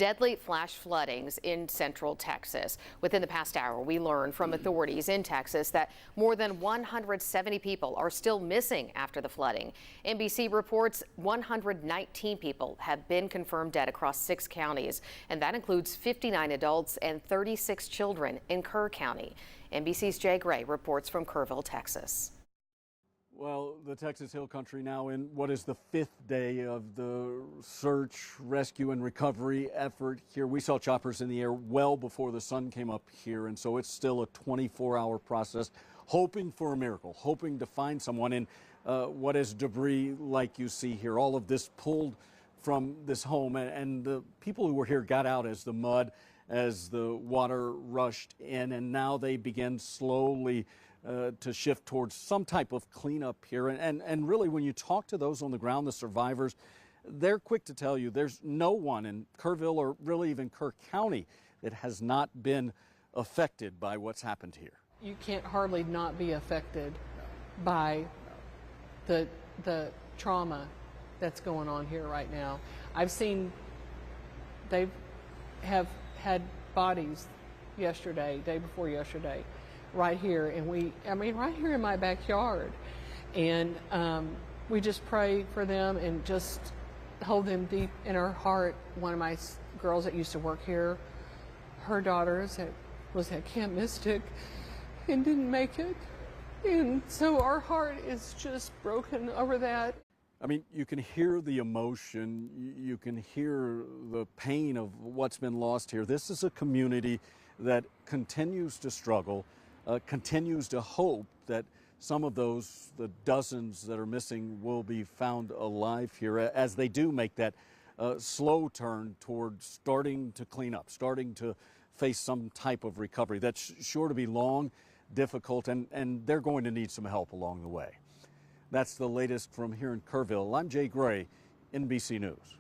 Deadly flash floodings in central Texas. Within the past hour, we learned from authorities in Texas that more than 170 people are still missing after the flooding. NBC reports 119 people have been confirmed dead across 6 counties, and that includes 59 adults and 36 children in Kerr County. NBC's Jay Gray reports from Kerrville, Texas. Well, the Texas Hill Country now in what is the 5th day of the search, rescue, and recovery effort here. We saw choppers in the air well before the sun came up here, and so it's still a 24-hour process, hoping for a miracle, hoping to find someone in what is debris like you see here. All of this pulled from this home, and the people who were here got out as the mud, as the water rushed in, and now they begin slowly to shift towards some type of cleanup here. And really, when you talk to those on the ground, the survivors, they're quick to tell you there's no one in Kerrville or really even Kerr County that has not been affected by what's happened here. You can't hardly not be affected by the trauma that's going on here right now. I've seen they have had bodies yesterday, day before yesterday, right here, and right here in my backyard, and we just pray for them and just hold them deep in our heart. One of my girls that used to work here, her daughter was at Camp Mystic and didn't make it, and so our heart is just broken over that. I mean, you can hear the emotion, you can hear the pain of what's been lost here. This is a community that continues to struggle, continues to hope that some of those, the dozens that are missing, will be found alive here as they do make that slow turn toward starting to clean up, starting to face some type of recovery. That's sure to be long, difficult, and they're going to need some help along the way. That's the latest from here in Kerrville. I'm Jay Gray, NBC News.